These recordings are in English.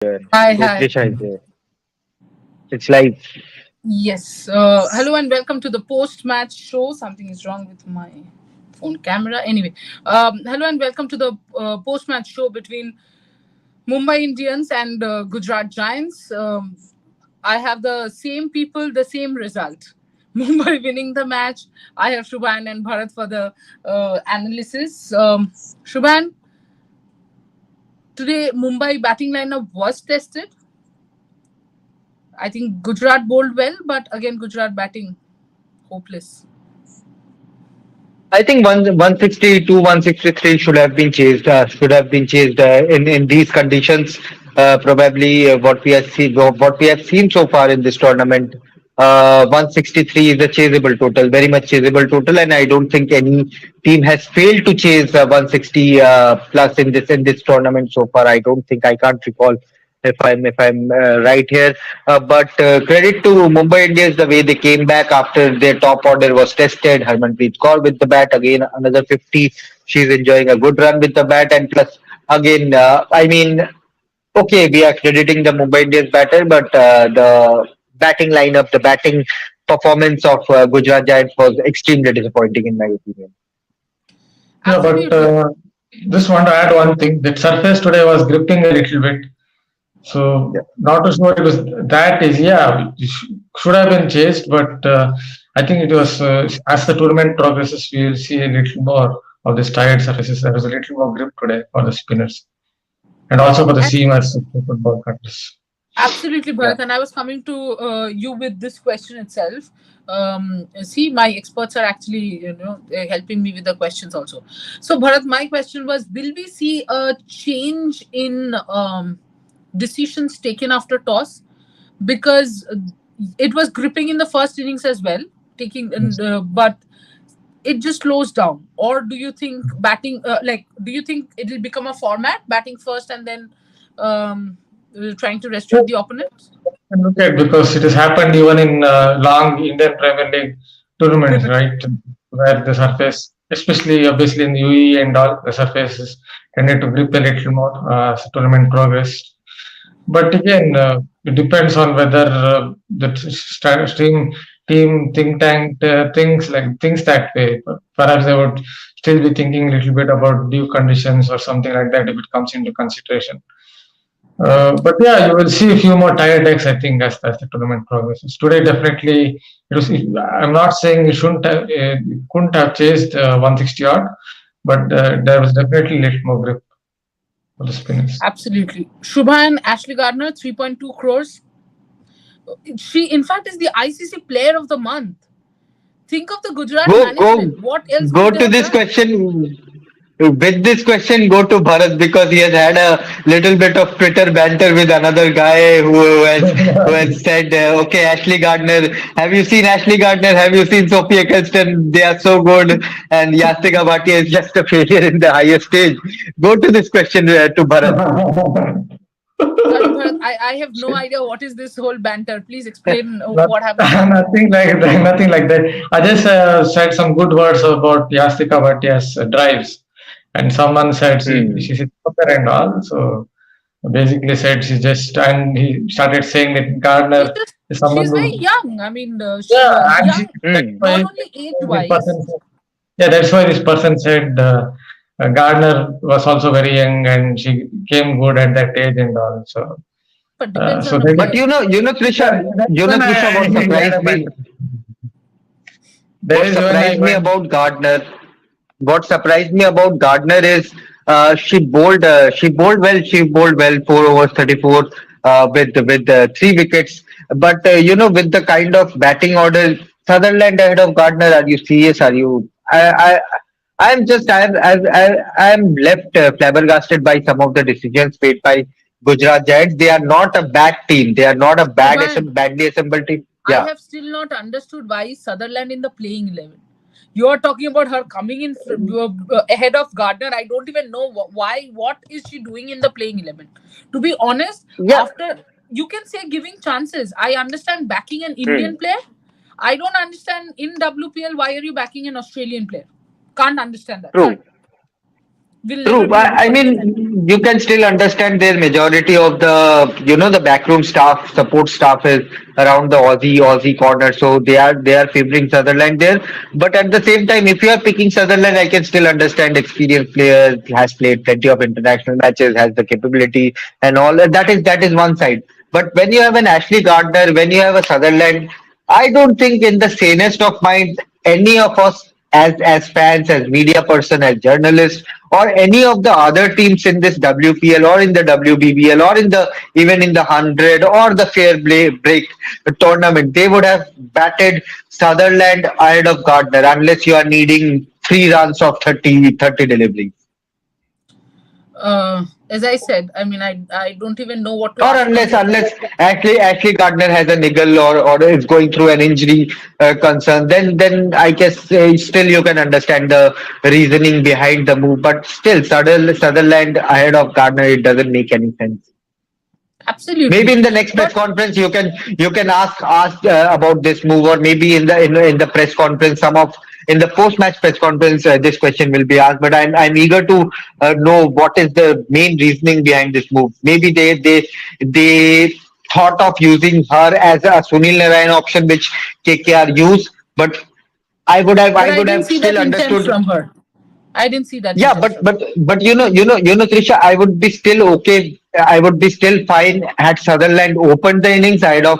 There. Hi, So hi. Trisha is there. It's live. Yes. Hello and welcome to the post-match show. Something is wrong with my phone camera. Anyway, hello and welcome to the post-match show between Mumbai Indians and Gujarat Giants. I have the same people, the same result. Mumbai winning the match. I have Shubhan and Bharat for the analysis. Shubhan, today Mumbai batting lineup was tested. I think Gujarat bowled well, but again Gujarat batting hopeless. I think 162, 163 should have been chased. In these conditions. Probably what we have seen so far in this tournament. 163 is a chaseable total, very much chaseable total, and I don't think any team has failed to chase 160 plus in this tournament so far. I can't recall if I'm right here. But credit to Mumbai Indians the way they came back after their top order was tested. Harmanpreet Kaur with the bat again, another 50. She's enjoying a good run with the bat, and plus again, okay, we are crediting the Mumbai Indians batter, but the batting lineup, the batting performance of Gujarat Giants was extremely disappointing in my opinion. Yeah, but Absolutely. just want to add one thing. That surface today was gripping a little bit. So not to sure it was that easy. Yeah, it should have been chased, but I think it was as the tournament progresses, we will see a little more of these tired surfaces. There was a little more grip today for the spinners and also for the And seamers, the football cutters. absolutely, Yeah. Bharat. And I was coming to you with this question itself. See, my experts are actually, they're helping me with the questions also. So, Bharat, my question was: will we see a change in decisions taken after toss? Because it was gripping in the first innings as well, taking, Yes. but it just slows down. Or do you think batting, do you think it'll become a format, batting first and then trying to restrict the opponent? And look at because it has happened even in long Indian Premier League tournaments, right? Where the surface, especially obviously in the UAE and all, the surface is tended to grip a little more as the tournament progressed. But again, it depends on whether the stream team think tank things that way. Perhaps they would still be thinking a little bit about dew conditions or something like that if it comes into consideration. But yeah, you will see a few more tire decks, I think, as the tournament progresses. Today, definitely, it was. I'm not saying it couldn't have chased 160 odd, but there was definitely a little more grip for the spinners. Absolutely. Shubhan Ashley Gardner, 3.2 crores. She, in fact, is the ICC Player of the Month. Think of the Gujarat Go management. go What else go would they to have this done? question. With this question, go to Bharat because he has had a little bit of Twitter banter with another guy who has said, "Okay, Ashley Gardner, have you seen Ashley Gardner? Have you seen Sophie Eccleston? They are so good, and Yastika Bhatia is just a failure in the highest stage." Go to this question to Bharat. Sorry, Bharat, I have no idea what is this whole banter. Please explain Not, what happened. nothing like that. Nothing like that. I just said some good words about Yastika Bhattia's drives, and someone said Hmm. she's a joker and all. So basically said she just and he started saying that She's Gardner just is someone she's very who young. I mean, yeah, and she young, that's Hmm. why not only age this wise, person said, yeah, that's why this person said Gardner was also very young and she came good at that age and all. So but depends so on a then But player. Trisha, that's when what I had surprised a me, better. That is when I went. what surprised me about Gardner is she bowled well 4 overs 34 with 3 wickets. But with the kind of batting order, Sutherland ahead of Gardner. Are you serious? Are you? I'm just I'm left flabbergasted by some of the decisions made by Gujarat Giants. They are not a bad team. They are not a Shubhan, badly assembled team. I Yeah. have still not understood why is Sutherland in the playing 11. You are talking about her coming in ahead of Gardner. I don't even know why. What is she doing in the playing 11? To be honest, Yeah. after you can say giving chances. I understand backing an Hmm. Indian player. I don't understand in WPL why are you backing an Australian player? Can't understand that. Sorry. True. We'll never True. be able to I understand. mean, you can still understand their majority of the backroom staff, support staff is around the Aussie corner. So they are favoring Sutherland there. But at the same time, if you are picking Sutherland, I can still understand experienced player, has played plenty of international matches, has the capability and all. That is one side. But when you have an Ashley Gardner, when you have a Sutherland, I don't think in the sanest of minds any of us as fans, as media person, as journalists, or any of the other teams in this WPL or in the WBBL or in the even in the 100 or the break tournament, they would have batted Sutherland ahead of Gardner unless you are needing 3 runs of 30 deliveries. As I said, I mean, I don't even know what to Or ask from unless Ashley Gardner has a niggle or is going through an injury concern, then I guess still you can understand the reasoning behind the move. But still, Sutherland ahead of Gardner, it doesn't make any sense. Maybe absolutely. in the next press But conference you can ask about this move, or maybe in the press conference some of in the post match press conference this question will be asked. But I'm eager to know what is the main reasoning behind this move. Maybe they thought of using her as a Sunil Narayan option, which KKR use, but I would have but I I would didn't have see that still intent understood. from her. I didn't see that Yeah, intent but from her. but but Trisha, I would be still okay. I would be still fine had Sutherland opened the innings ahead of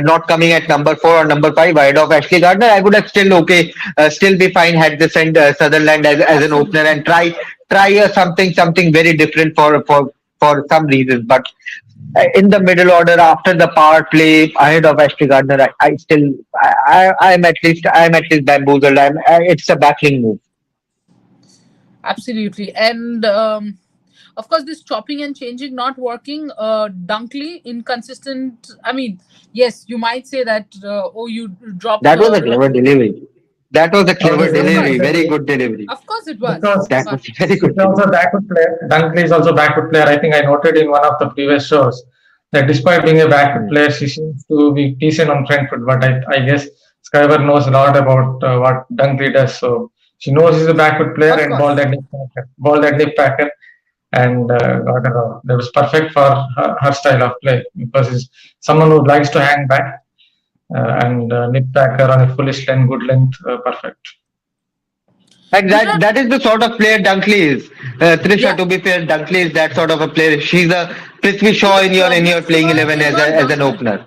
not coming at number 4 or number 5 ahead of Ashley Gardner. I would have still okay, still be fine had they sent Sutherland as an opener Absolutely. and try something very different for some reasons. But in the middle order after the power play ahead of Ashley Gardner, I still I'm at least bamboozled. It's a baffling move. Absolutely. And of course, this chopping and changing not working. Dunkley, inconsistent. I mean, yes, you might say that, oh, you dropped That was a her. clever delivery. That was a Also, clever Of delivery. course. Very good delivery. Of course it was. because That was But a very he's good also a delivery. backward player. Dunkley is also a backward player. I think I noted in one of the previous shows that despite being a backward Hmm. player, she seems to be decent on front foot. But I guess Skyver knows a lot about what Dunkley does. So she knows he's a backward player of and ball course. that nip backer, ball that nip backer, and got her out. That was perfect for her style of play because he's someone who likes to hang back and nip backer on a fullish length, good length, perfect. And that Gujarat, that is the sort of player Dunkley is. Trisha, yeah. to be fair, Dunkley is that sort of a player. She's a Prithvi See, Shaw the in your problem, playing Shivang, 11 is as not as an Dunkley. opener.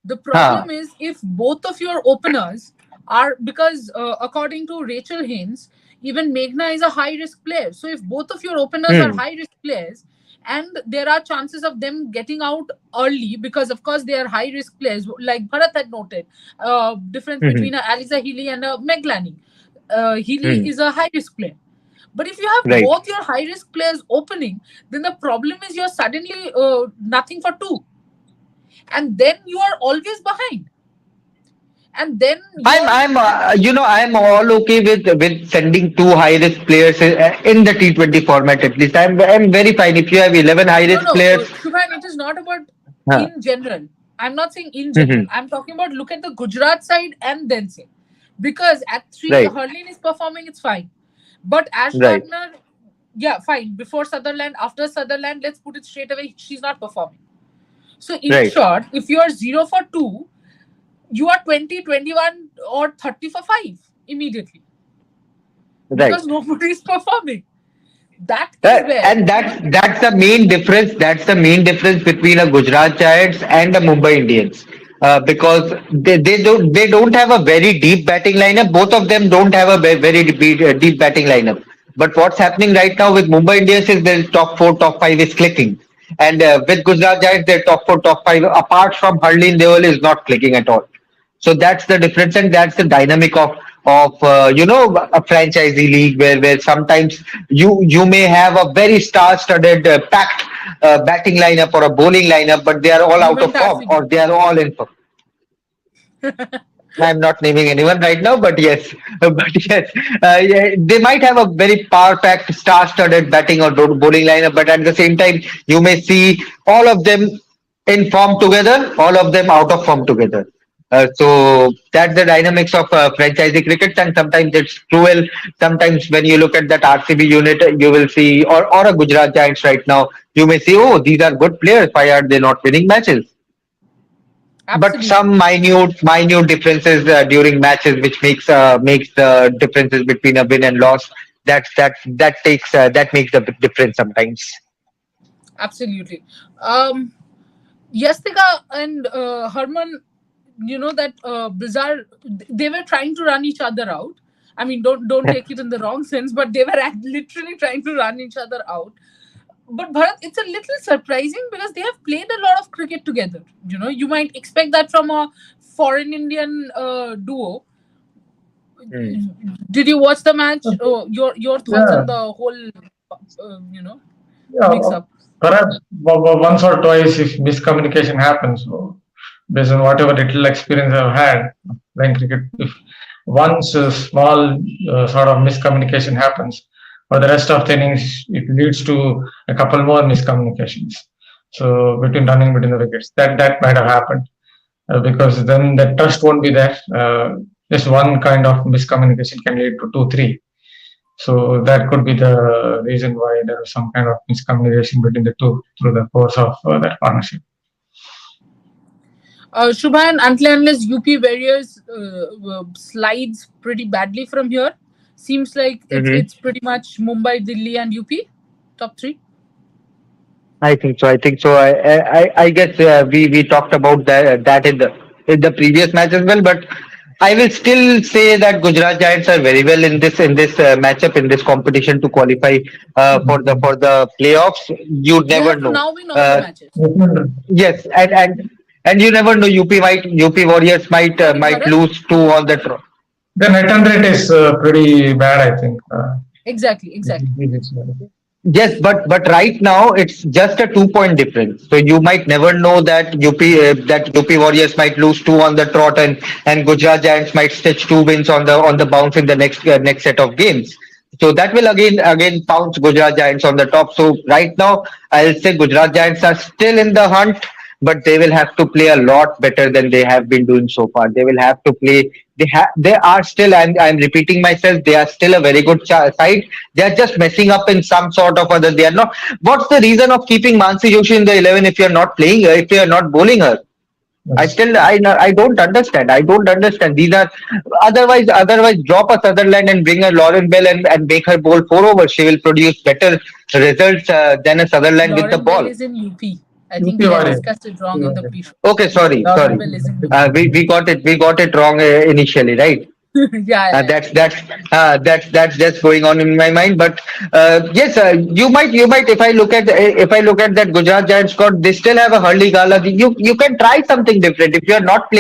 The Huh. problem is if both of your openers are, because according to Rachel Haynes, even Meghna is a high risk player. So if both of your openers are Hmm. high risk players and there are chances of them getting out early because of course they are high risk players, like Bharat had noted, difference Hmm. between a Aliza Healy and a Meglani. Healy Hmm. is a high risk player. But if you have Right. both your high risk players opening, then the problem is you're suddenly nothing for two, and then you are always behind, and then I'm you're I'm I'm all okay with sending two high risk players in the T20 format at least. I'm very fine if you have 11 high no risk no players. Shubhan, it is not about Huh. in general. I'm not saying in general. Mhm. I'm talking about look at the Gujarat side and then say, because at 3 Right. Hurlin is performing, it's fine, but Ash Right. Gardner, yeah, fine, before Sutherland, after Sutherland, let's put it straight away, she's not performing. So in Right. short, if you are 0 for 2, you are 20, 21, or 30 for 5 immediately, because Right. nobody is performing. That is where, And you know, that's the main difference. That's the main difference between a Gujarat Giants and the Mumbai Indians. Because they don't have a very deep batting lineup. Both of them don't have a very deep batting lineup. But what's happening right now with Mumbai Indians is their top 4, top 5 is clicking, and with Gujarat Giants their top 4, top 5 apart from Harleen Deol is not clicking at all. So that's the difference, and that's the dynamic of a franchisee league where sometimes you may have a very star-studded, packed batting lineup or a bowling lineup, but they are all out of moment form RCB. or they are all in form. I'm not naming anyone right now, but yes, but yes, yeah, they might have a very power-packed, star-studded batting or bowling lineup, but at the same time, you may see all of them in form together, all of them out of form together. So that's the dynamics of franchisee cricket, and sometimes it's cruel. Sometimes when you look at that RCB unit, you will see, or a Gujarat Giants right now, you may see, oh, these are good players. Why are they not winning matches? But Absolutely. some minute differences during matches, which makes the differences between a win and loss. That makes the difference sometimes. Absolutely. Um, Yastika and Herman, that bizarre. They were trying to run each other out. I mean, don't take it in the wrong sense, but they were literally trying to run each other out. But Bharat, it's a little surprising because they have played a lot of cricket together. You might expect that from a foreign Indian duo. Hmm. Did you watch the match? Your thoughts Yeah, on the whole, uh, you know, yeah. mix up? Perhaps once or twice, if miscommunication happens, so based on whatever little experience I've had playing cricket, if once a small sort of miscommunication happens, for the rest of the innings, it leads to a couple more miscommunications. So between the wickets, that might have happened because then the trust won't be there. Just one kind of miscommunication can lead to two, three. So that could be the reason why there was some kind of miscommunication between the two through the course of that partnership. Shubhan, until and unless UP Warriors slides pretty badly from here, seems like Hmm. it's pretty much Mumbai, Delhi, and UP top three. I think so. I think so. I guess we talked about that in the previous match as well. But I will still say that Gujarat Giants are very well in this matchup, in this competition, to qualify for the playoffs. You They never have to know. now win all the Uh, matches. yes, and you never know. UP Warriors Sorry, might Bharat. lose two on the draw. The net run rate is pretty bad, I think. Exactly, exactly. Yes, but right now it's just a 2 point difference. So you might never know that UP Warriors might lose two on the trot, and Gujarat Giants might stitch two wins on the bounce in the next set of games. So that will again pounce Gujarat Giants on the top. So right now I'll say Gujarat Giants are still in the hunt, but they will have to play a lot better than they have been doing so far. They will have to play. They are still. I'm repeating myself. They are still a very good side. They are just messing up in some sort of other. They are not. What's the reason of keeping Mansi Joshi in the 11 if you're not playing her, if you're not bowling her? Yes. I don't understand. I don't understand. These are otherwise drop a Sutherland and bring a Lauren Bell and make her bowl 4 overs. She will produce better results than a Sutherland with the Lauren Bell ball. is in UP. I think UP we had Warriors. discussed it wrong in the pre-show. Okay, sorry, Lauren sorry. Bell is in UP. We got it wrong initially, right? Yeah, yeah, yeah. That's just going on in my mind. But yes, you might if I look at that Gujarat Giants squad, they still have a Hurley Gala. You can try something different if They you're are not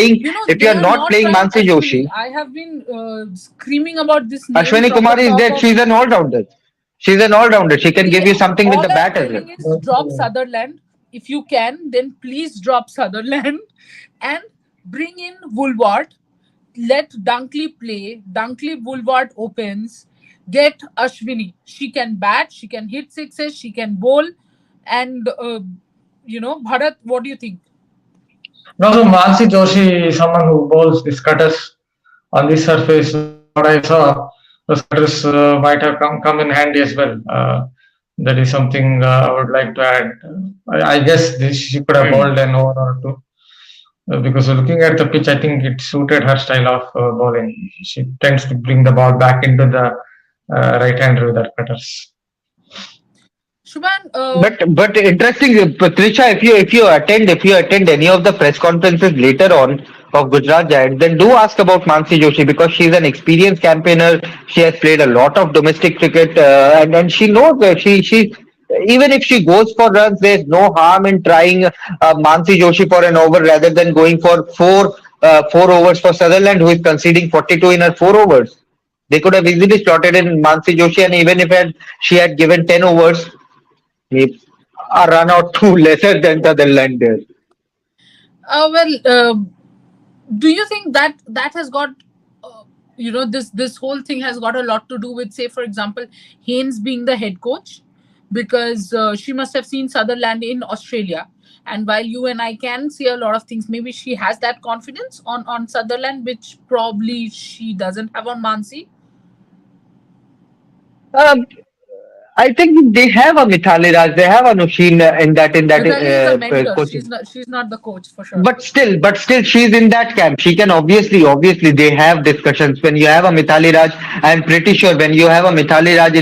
not playing trying Mansi Ashwini. Joshi. I have been screaming about this name Ashwini from the Kumar is top there. of. She's an all rounder. She's an all rounder. She can give you something with All the I'm bat as well. telling is drop Sutherland. If you can, then please drop Sutherland and bring in Woolward. Let Dunkley play. Dunkley Woolward opens. Get Ashwini. She can bat. She can hit sixes. She can bowl. And Bharat, what do you think? And also, Mansi Joshi is someone who bowls these cutters on this surface. What I saw, those cutters might have come in handy as well. That is something I would like to add. I guess she could have Hmm. bowled an over or two. Because looking at the pitch, I think it suited her style of bowling. She tends to bring the ball back into the right hander with her cutters. Shubhan, But interesting, Patricia. If you attend any of the press conferences later on of Gujarat Giants, then do ask about Mansi Joshi because she's an experienced campaigner. She has played a lot of domestic cricket, and she knows that she even if she goes for runs, there's no harm in trying Mansi Joshi for an over rather than going for four overs for Sutherland, who is conceding 42 in her 4 overs. They could have easily slotted in Mansi Joshi, and even if she had given 10 overs, maybe a run out two lesser than the Netherlands. well, do you think that has got this whole thing has got a lot to do with, say, for example, Haynes being the head coach? because she must have seen Sutherland in Australia. And while you and I can see a lot of things, maybe she has that confidence on Sutherland, which probably she doesn't have on Mansi. Um, I think they have a Mithali Raj, they have a Nushin in that Mithali is a mentor. coaching. She's not the coach for sure. But still, she's in that camp. She can obviously, they have discussions. When you have a Mithali Raj, I'm pretty sure when you have a Mithali Raj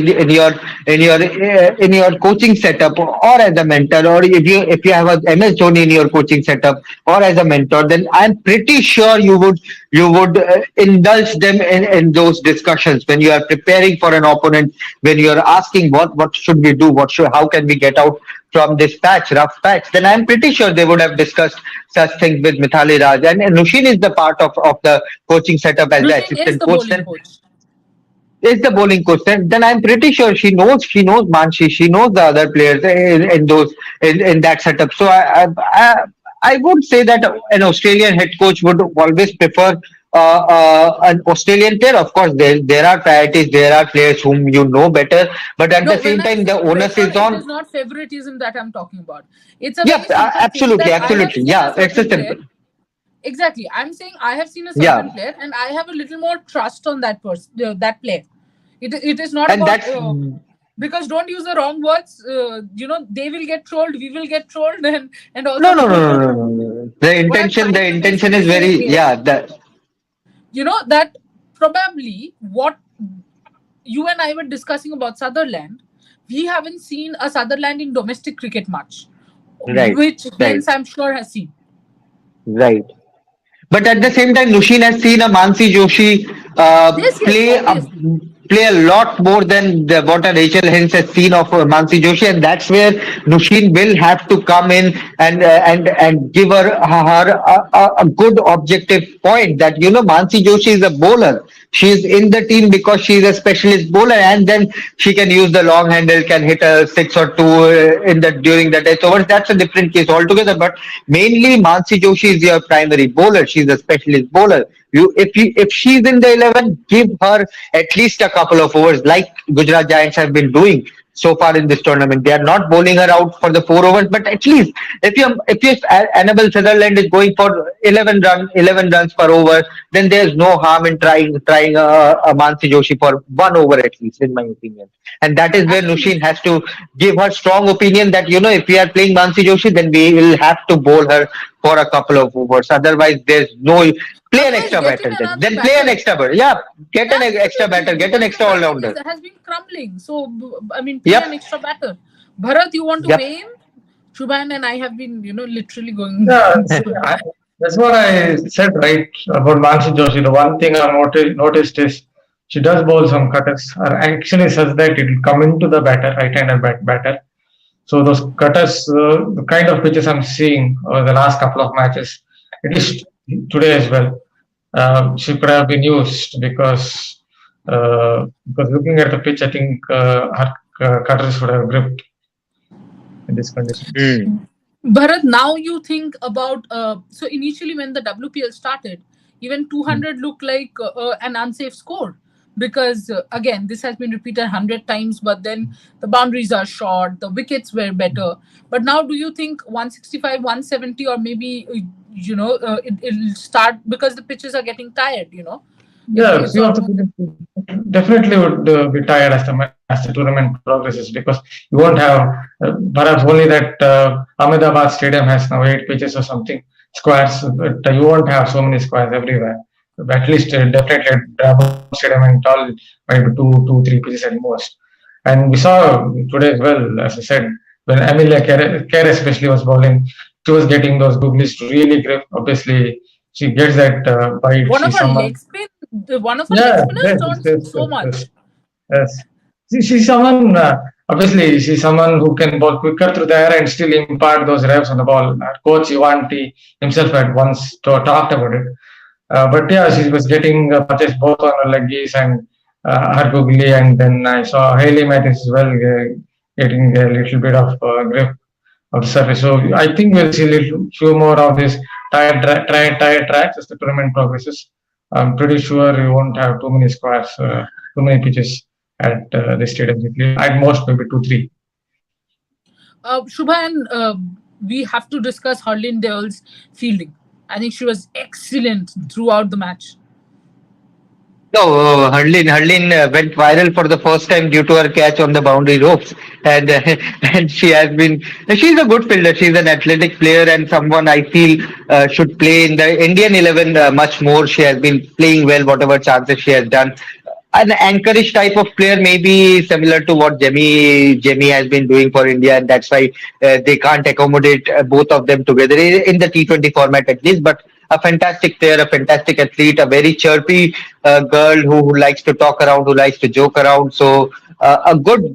in your coaching setup, or as a mentor, or if you have a MS Dhoni in your coaching setup, or as a mentor, then I'm pretty sure you would indulge them in those discussions when you are preparing for an opponent, when you are asking what should we do, how can we get out from this rough patch, then I'm pretty sure they would have discussed such things with Mithali Raj. And Nushin is the part of the coaching setup as the Nushin is assistant the coach. bowling Then coach. is the bowling coach. Then I'm pretty sure she knows Manshi, she knows the other players in that setup. So I would say that an Australian head coach would always prefer an Australian player. Of course, there are priorities, there are players whom you know better, but at the No, same when I time, say the onus prefer, is it on. is not favoritism that I'm talking about. It's a Yep, very simple thing absolutely, that I have absolutely. seen a Yeah, it's a certain player. simple. Exactly. I'm saying I have seen a Yeah, certain player and I have a little more trust on that person, that player. It is not and about, that's because don't use the wrong words. They will get trolled, we will get trolled, and no, also no, no, people no, would. no, no, no. The What I'm intention, trying the to intention basically is say very, is, yeah. that probably what you and I were discussing about Sutherland, we haven't seen a Sutherland in domestic cricket much, Right, which right, hence I'm sure has seen. right. But at the same time, Nushin has seen a Mansi Joshi Yes, yes, obviously. play a lot more than what a Rachel Hens has seen of Mansi Joshi, and that's where Nushin will have to come in and give her a good objective point that Mansi Joshi is a bowler. She is in the team because she is a specialist bowler, and then she can use the long handle, can hit a six or two in the during the test overs. That's a different case altogether. But mainly, Mansi Joshi is your primary bowler. She's a specialist bowler. If she's in the 11, give her at least a couple of overs, like Gujarat Giants have been doing so far in this tournament. They are not bowling her out for the 4 overs, but at least if Annabelle Sutherland is going for 11 runs per over, then there's no harm in trying a Mansi Joshi for 1 over at least, in my opinion. And that is where Nushin Absolutely. has to give her strong opinion that if we are playing Mansi Joshi, then we will have to bowl her for a couple of overs. Otherwise, there's no play an Otherwise, extra get in batter then. another Then play an batter. extra batter. Yeah, get an extra Absolutely, batter, get an because your extra all batting rounder. has been crumbling. So, I mean, play an Yep, extra batter. Bharat, you want to yep. weigh in? Shubhan and I have been, literally going. Yeah, see, that's what I said right about Mansi Joshi. The one thing I've noticed is she does bowl some cutters, are actually such that it will come into the batter, right-handed batter. So those cutters, the kind of pitches I'm seeing over the last couple of matches, it is today as well. She could have been used because looking at the pitch, I think her cutters would have gripped in these conditions. Mm. Bharat, now you think about, so initially when the WPL started, even Mm. 200 looked like an unsafe score, because again, this has been repeated 100 times, but then the boundaries are short, the wickets were better. But now, do you think 165, 170, or maybe it'll start because the pitches are getting tired? Yeah, It's few of the almost. people definitely would be tired as the tournament progresses because you won't have perhaps only that Ahmedabad Stadium has now 8 pitches or something squares, but you won't have so many squares everywhere. At least definitely at Drabble Stadium and all, maybe two, 3 pitches at most. And we saw today as well, as I said, when Amelia Kerr especially was bowling, she was getting those googlies to really grip. Obviously, she gets that bite. One of She's our someone. leg spin, one of our leg Yeah, spinners yes, don't yes, so yes, yes. much. Yes. She's someone, obviously, she's someone who can bowl quicker through the air and still impart those revs on the ball. Our coach Ivanti himself had once talked about it. But yeah, she was getting purchased both on her leggies and her googly, and then I saw Haley Matthews as well getting a little bit of grip of the surface. So I think we'll see a little few more of these tired tracks as the tournament progresses. I'm pretty sure we won't have too many squares, too many pitches at the stadium. At most, maybe two, three. Shubha, and we have to discuss Harleen Deol's fielding. I think she was excellent throughout the match. No, Harleen went viral for the first time due to her catch on the boundary ropes, and and she has been. She's a good fielder. She's an athletic player and someone I feel should play in the Indian 11 much more. She has been playing well, whatever chances she has done. An anchorish type of player, maybe similar to what Jemmy has been doing for India, and that's why they can't accommodate both of them together in the T20 format at least. But a fantastic player, a fantastic athlete, a very chirpy girl who likes to talk around, who likes to joke around. So a good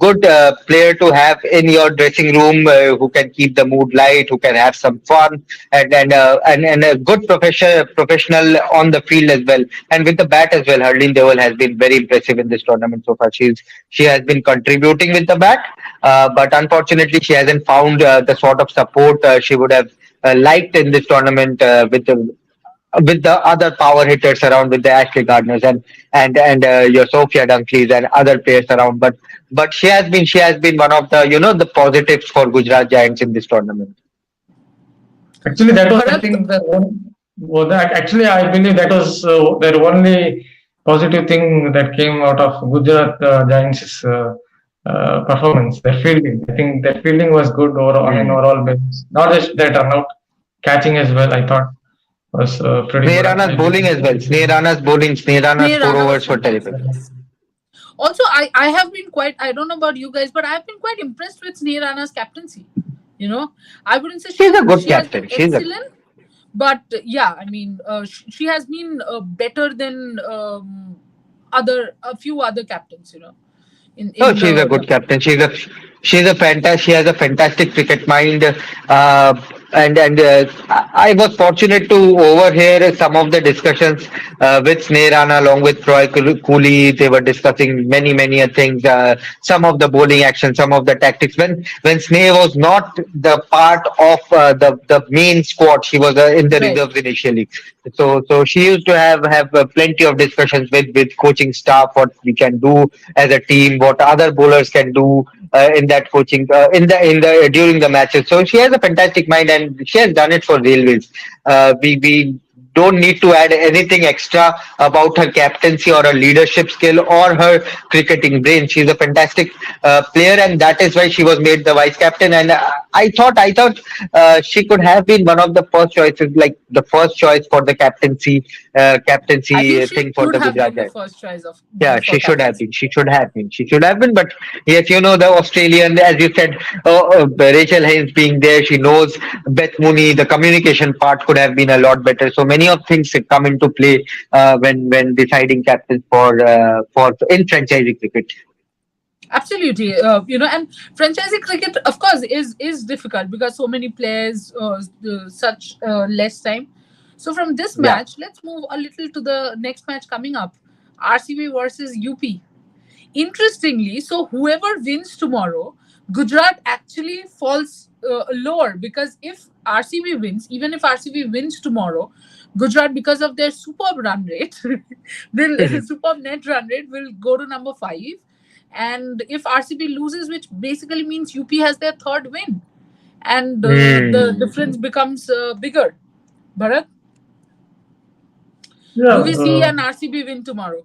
player to have in your dressing room, who can keep the mood light, who can have some fun, and a good professional on the field as well, and with the bat as well. Harleen Deol has been very impressive in this tournament so far. She has been contributing with the bat, but unfortunately she hasn't found the sort of support she would have liked in this tournament with the other power hitters around, with the Ashley Gardners and your Sophia Dunkleys and other players around. But she has been one of the the positives for Gujarat Giants in this tournament. Actually, that was, I Bharat, think, the one. Well, that actually, I believe that was their only positive thing that came out of Gujarat Giants' performance. Their fielding, I think, their fielding was good overall on an Mm. overall basis. Not just their turnout, catching as well. I thought was pretty Sneh good. Rana's I bowling as well. Sneh Rana's Sneh four Rana was overs were terrific. fantastic. Yes. Also, I have been quite. I don't know about you guys, but I have been quite impressed with Sneh Rana's captaincy. You know, I wouldn't say She's a good she has been captain. She's a excellent, but yeah, I mean, she has been better than a few other captains. You know, Oh, in she's a the good captain. She's a fantastic. She has a fantastic cricket mind. And I was fortunate to overhear some of the discussions with Sneh Rana along with Troy Cooley. They were discussing many things. Some of the bowling action, some of the tactics. When Sneh was not the part of the main squad, she was in the right. reserves initially. So she used to have plenty of discussions with coaching staff, what we can do as a team, what other bowlers can do in that coaching in the during the matches. So she has a fantastic mind, and she has done it for Railways. We don't need to add anything extra about her captaincy or her leadership skill or her cricketing brain. She's a fantastic player, and that is why she was made the vice captain. And I thought she could have been one of the first choices, like the first choice for the I think captaincy she thing for should the have Gujarat been the Giants. first choice of Yeah, for she should have captaincy. been. She should have been. She should have been. But yes, the Australian, as you said, Rachel Haynes being there, she knows Beth Mooney. The communication part could have been a lot better. So many of things come into play when deciding captains for in franchisee cricket. Absolutely, and franchisee cricket, of course, is difficult because so many players, such less time. So from this Yeah. match, let's move a little to the next match coming up, RCB versus UP. Interestingly, so whoever wins tomorrow, Gujarat actually falls lower because if RCB wins, even if RCB wins tomorrow, Gujarat, because of their superb run rate, will superb net run rate, will go to number 5. And if RCB loses, which basically means UP has their third win, and the Hmm. difference becomes bigger. Bharat, Yeah, do we see an RCB win tomorrow?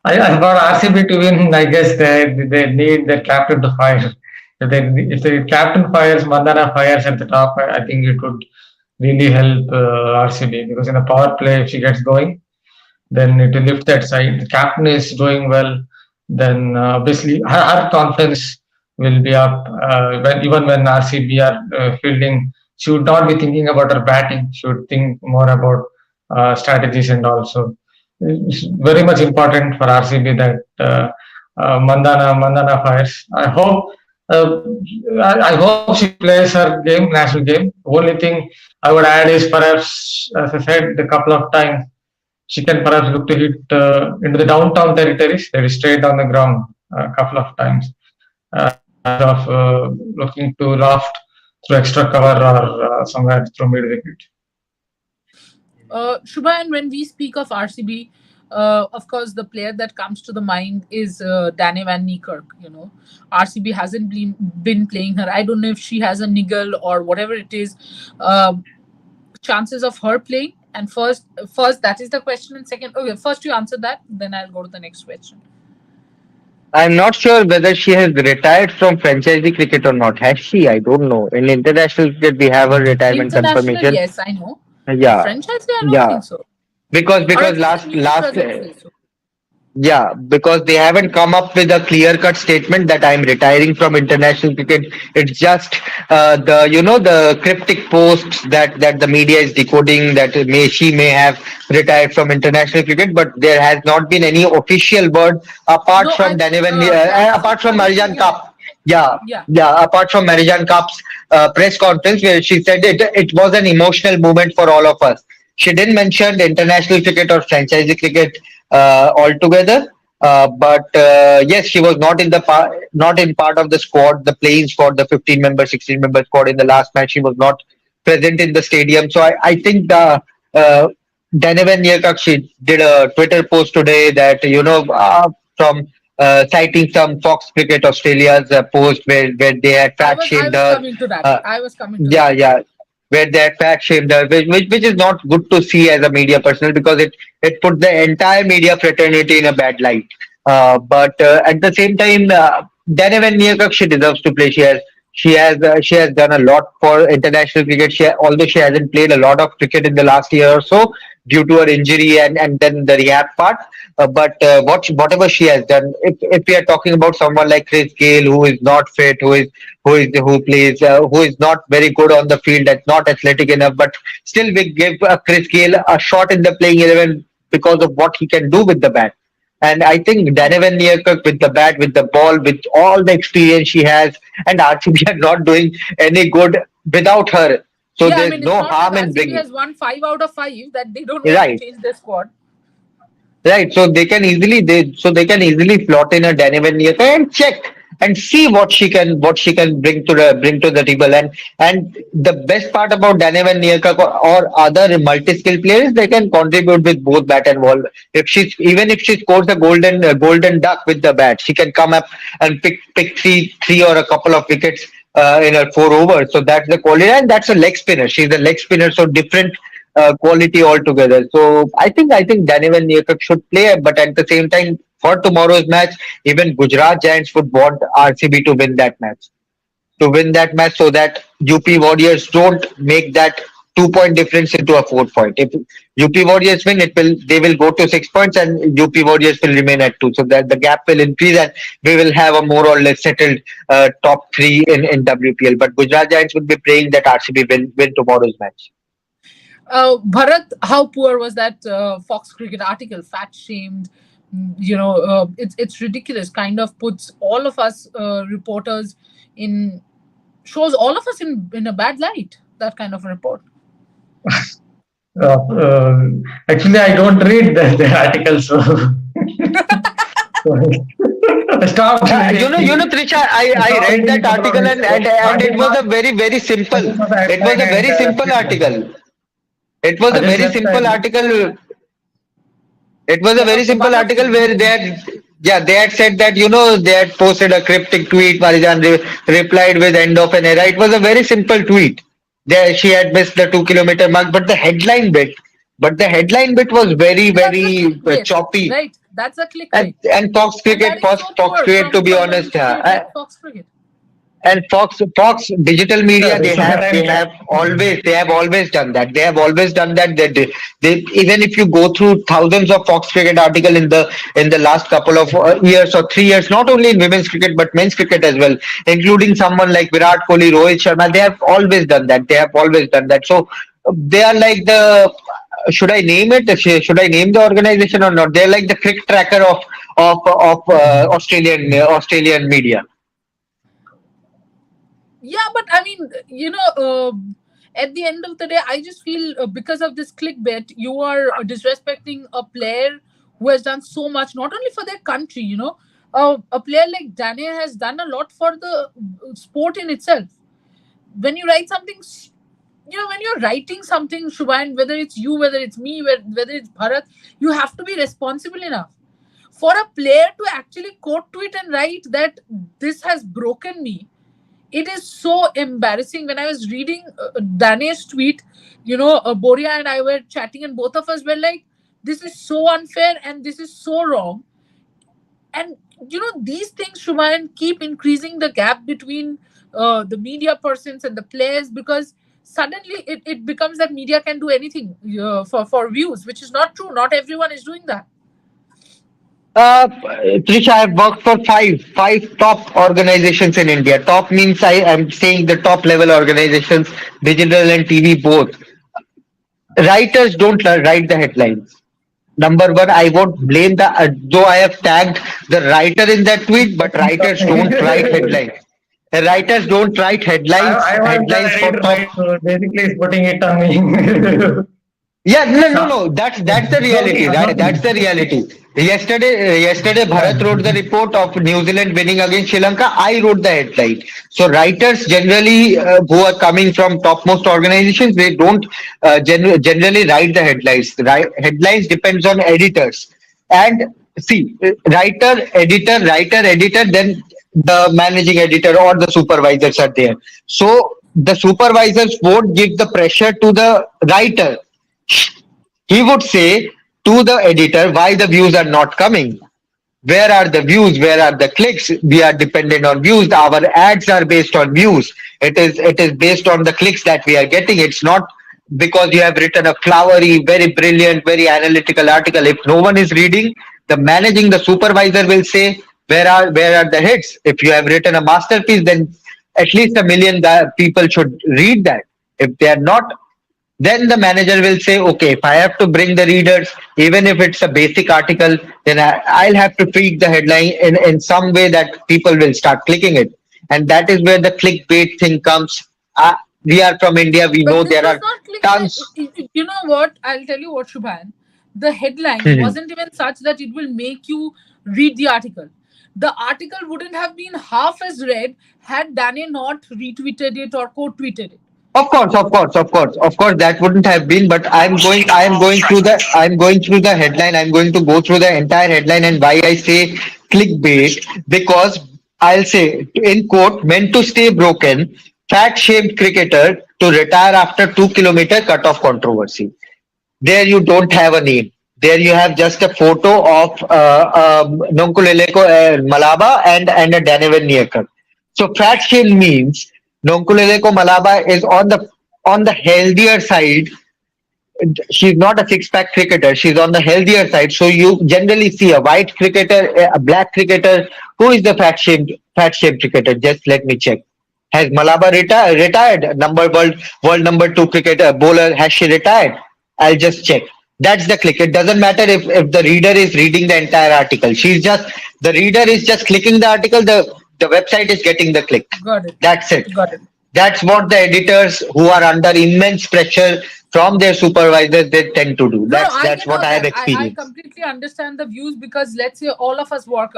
for RCB to win, I guess they need their captain to fire. If the captain fires, Mandana fires at the top, I think it would really help RCB, because in the power play, if she gets going, then it will lift that side. The captain is doing well, then obviously her confidence will be up. Even when RCB are fielding, she would not be thinking about her batting. She would think more about strategies and also. It's very much important for RCB that Mandana fires. Uh, I hope she plays her game, national game. Only thing I would add is perhaps, as I said a couple of times, she can perhaps look to hit into the downtown territories, that is straight on the ground a couple of times, instead of looking to loft through extra cover or somewhere through mid wicket. Shubha, and when we speak of RCB, Of course, the player that comes to the mind is Danny Van Niekerk. RCB hasn't been playing her. I don't know if she has a niggle or whatever it is. Chances of her playing. And first that is the question. And second, okay, first you answer that, then I'll go to the next question. I'm not sure whether she has retired from franchisee cricket or not. Has she? I don't know. In international cricket, we have a retirement International, confirmation. yes, I know. Yeah, Franchise, I don't yeah. think so. Or Because at least the last news last doesn't say so. Yeah, because they haven't come up with a clear-cut statement that I'm retiring from international cricket. It's just the cryptic posts that the media is decoding that she may have retired from international cricket, but there has not been any official word apart No, I from think Donovan, that's apart just from coming Marijan together. Cup. Yeah, Yeah. yeah. Apart from Marijan Cup's press conference where she said it was an emotional moment for all of us. She didn't mention the international cricket or franchise cricket altogether. But yes, she was not in part of the squad, the playing squad, the 15-member, 16-member squad in the last match. She was not present in the stadium. So I think the Donovan Yekak, she did a Twitter post today that from citing some Fox Cricket Australia's post where they had I fat was I shamed was her. coming to that. Uh, I was coming to yeah, that. yeah, where they had fat shamed her, which is not good to see as a media personnel because it put the entire media fraternity in a bad light. But at the same time, Donovan Nearcock, she deserves to play. She has done a lot for international cricket. Although she hasn't played a lot of cricket in the last year or so due to her injury and then the rehab part. But whatever she has done, if we are talking about someone like Chris Gale who is not fit, who is not very good on the field, that's not athletic enough, but still we give Chris Gale a shot in the playing 11 because of what he can do with the bat. And I think Donovan Nearcock with the bat, with the ball, with all the experience she has, and RCB are not doing any good without her. So Yeah, I there's mean, it's no not like harm in RCB bringing. has won 5 out of 5 that they don't want to Right. change their squad. Right, so they can easily plot in a Donovan Nearco and check and see what she can bring to the table. And the best part about Donovan Nearco or other multi-skill players, they can contribute with both bat and ball. If she scores a golden duck with the bat, she can come up and pick three or a couple of wickets in her 4 overs. So that's the quality, and that's a leg spinner. She's a leg spinner, so different quality altogether. So I think Donovan Nearcock should play, but at the same time, for tomorrow's match, even Gujarat Giants would want RCB to win that match. To win that match so that UP Warriors don't make that 2 point difference into a 4 point. If UP Warriors win, they will go to 6 points and UP Warriors will remain at 2. So that the gap will increase and we will have a more or less settled top three in WPL. But Gujarat Giants would be praying that RCB win tomorrow's match. Bharat, how poor was that Fox Cricket article? Fat shamed. It's ridiculous. Kind of puts all of us reporters in shows all of us in a bad light. That kind of a report. Uh, uh, Actually, I don't read the articles, so I stopped Trisha, I I stopped read reading that a couple of article days ago. and it was a very I simple. just saw the It was headline a and very simple left it there. article. It was I a just very left simple and article. It was a Yeah, very okay, simple Bharat, article where continue. they had said that they had posted a cryptic tweet. Marijan replied with end of an era. It was a very simple tweet. There she had missed the 2 kilometer mark, but the headline bit was That's the very clickbait, choppy. right? That's the clickbait, And and that is so Fox poor Cricket, to from be somebody honest, like Fox Cricket. and Fox Digital Media, it's okay time they have always done that. They have always done that. They even if you go through thousands of Fox Cricket article in the last couple of years or 3 years, not only in women's cricket but men's cricket as well, including someone like Virat Kohli, Rohit Sharma, they have always done that. They have always done that. So they are like the should I name it? Should I name the organization or not? They're like the cricket tracker of Australian media. Yeah, but I mean, at the end of the day, I just feel because of this clickbait, you are disrespecting a player who has done so much, not only for their country. A player like Daniel has done a lot for the sport in itself. When you write something when you're writing something, Shubhan, whether it's you, whether it's me, whether it's Bharat, you have to be responsible enough. For a player to actually quote tweet and write that this has broken me, it is so embarrassing. When I was reading Danesh's tweet, Boria and I were chatting, and both of us were like, this is so unfair and this is so wrong. And these things, Shumayan, keep increasing the gap between the media persons and the players, because suddenly it becomes that media can do anything for views, which is not true. Not everyone is doing that. Trisha, I've worked for five top organizations in India. Top means I am saying the top level organizations, digital and TV both. Writers don't write the headlines. Number one, I won't blame though I have tagged the writer in that tweet, but writers don't write headlines. Writers don't write I was the headlines for writer, top. right? So basically, it's putting it on me. Yeah, no. That's the reality. Joking, I'm That's the joking. reality. Yesterday, Bharat wrote the report of New Zealand winning against Sri Lanka. I wrote the headline. So writers generally who are coming from topmost organizations, they don't generally write the headlines. Headlines depends on editors. And see, writer, editor, then the managing editor or the supervisors are there. So the supervisors won't give the pressure to the writer. He would say to the editor why the views are not coming. Where are the views? Where are the clicks? We are dependent on views. Our ads are based on views. It is based on the clicks that we are getting. It's not because you have written a flowery, very brilliant, very analytical article. If no one is reading, the supervisor will say where are the hits. If you have written a masterpiece, then at least a million people should read that. If they are not, then the manager will say, okay, if I have to bring the readers, even if it's a basic article, then I'll have to tweak the headline in some way that people will start clicking it. And that is where the clickbait thing comes. We are from India. We But know this there was are not clickbait. tons. You know what? I'll tell you what, Shubhan. The headline Mhm. wasn't even such that it will make you read the article. The article wouldn't have been half as read had Dane not retweeted it or quote tweeted it. Of course, that wouldn't have been. But I'm going through the headline. I'm going to go through the entire headline and why I say clickbait, because I'll say in quote, meant to stay broken, fat shamed cricketer to retire after 2 kilometer cut-off controversy. There you don't have a name. There you have just a photo of Nonkuleleko Malaba and a Danavan Niyakar. So fat shame means Nonkuleleko Malaba is on the healthier side. She's not a six-pack cricketer. She's on the healthier side. So you generally see a white cricketer, a black cricketer. Who is the fat shamed cricketer? Just let me check. Has Malaba retired? World number two cricketer bowler. Has she retired? I'll just check. That's the click. It doesn't matter if the reader is reading the entire article. The reader is just clicking the article. The website is getting the click. Got it. That's it. Got it. That's what the editors who are under immense pressure from their supervisors they tend to do. No, I That's get what all I have that. I experienced. completely understand the views, because let's say all of us work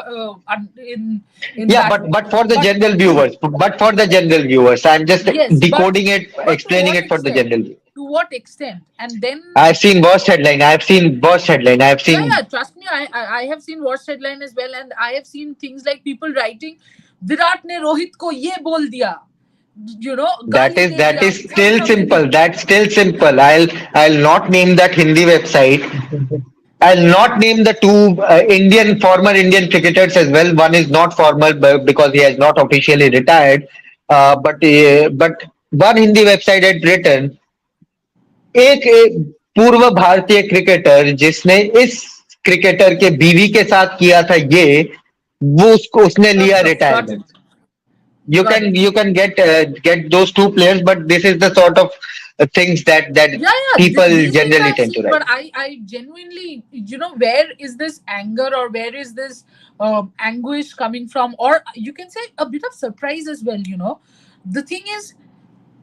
in Yeah, that but way. but for the But general viewers, I'm just yes, decoding it, but to explaining what it for the extent? general viewer. To what extent? And then I've seen worst headline. I've seen worst headline. I've yeah, seen yeah, trust me, I have seen worst headline as well, and I have seen things like people writing, Virat ne Rohit ko ye bol diya, that गाली is they that दिया, is some still meaning. simple. That's still simple. I'll not name that Hindi website. I'll not name the two former Indian cricketers as well. One is not former because he has not officially retired. But one Hindi website had written एक पूर्व भारतीय cricketer जिसने इस cricketer के बीवी के साथ किया था ये वो उसने Sure, लिया sure, got it, retirement. you got can it. you can get those two players, but this is the sort of things that Yeah, yeah, people these things generally I've tend to seen, but write. I genuinely, where is this anger, or where is this anguish coming from, or you can say a bit of surprise as well. The thing is,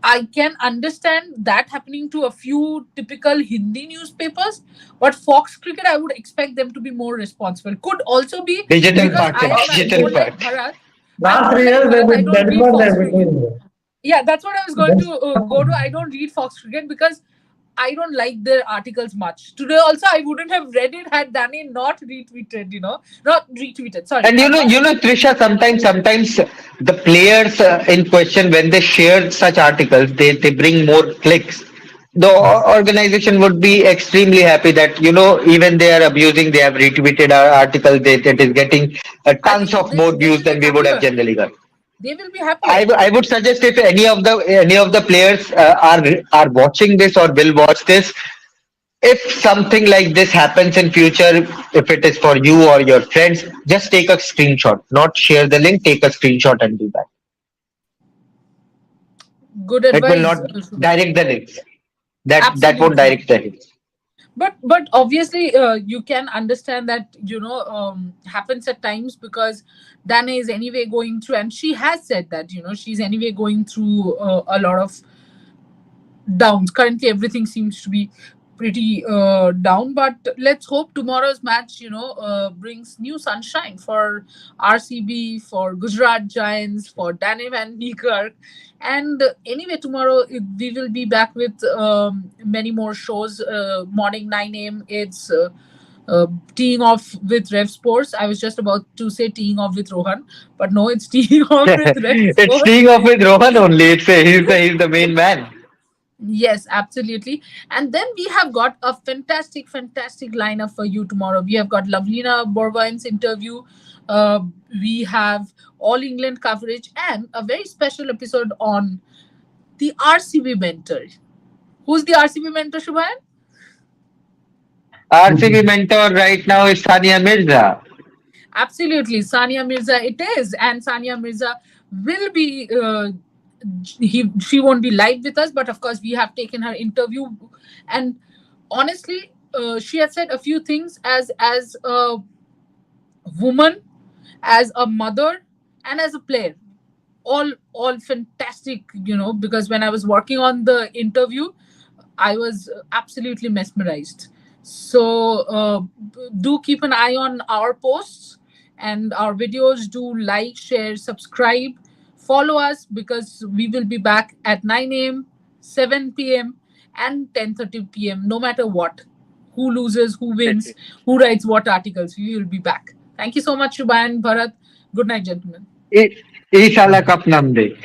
I can understand that happening to a few typical Hindi newspapers, but Fox Cricket, I would expect them to be more responsible. Could also be Digital because part, I don't digital like part. Bharat. I'm Last not three like years, Bharat. I don't that is read what they've Fox been Cricket. doing. Yeah, that's what I was going to go to. I don't read Fox Cricket because I don't like their articles much. Today also I wouldn't have read it had Danny not retweeted. Not retweeted. Sorry, And not Trisha, sometimes the players in question, when they share such articles, they bring more clicks. The organization would be extremely happy that, even they are abusing, they have retweeted our article, that is getting I tons think of they more views will be than we would have happier. generally got. They will be happier. I would suggest, if any of the players are watching this or will watch this, if something like this happens in future, if it is for you or your friends, just take a screenshot, not share the link, take a screenshot and do that. Good It will advice, not Shubham. direct the links. That won't Absolutely. direct the links. But obviously, you can understand that happens at times because Dana is anyway going through, and she has said that she's anyway going through a lot of downs. Currently, everything seems to be pretty down. But let's hope tomorrow's match, brings new sunshine for RCB, for Gujarat Giants, for Danny Van Niekerk. And anyway, tomorrow we will be back with many more shows. Morning 9 a.m. It's teeing off with Rev Sports. I was just about to say teeing off with Rohan, but no, it's teeing off with Rev It's Sports. teeing off with Rohan only. He's the main man. Yes, absolutely. And then we have got a fantastic, fantastic lineup for you tomorrow. We have got Lavlina Borvain's interview. Uh, we have All England coverage and a very special episode on the RCB mentor. Who's the RCB mentor, Shubhayan? RCB mentor right now is Sania Mirza. Absolutely, Sania Mirza. It is, and Sania Mirza will be. She won't be live with us, but of course we have taken her interview, and honestly, she has said a few things as a woman, as a mother, and as a player. All fantastic, because when I was working on the interview, I was absolutely mesmerized. So do keep an eye on our posts and our videos. Do like, share, subscribe, follow us because we will be back at 9 a.m., 7 p.m., and 10:30 p.m. No matter what, who loses, who wins, who writes what articles, we will be back. Thank you so much, Shubha Bharat. Good night, gentlemen. Inshallah Cup Namde.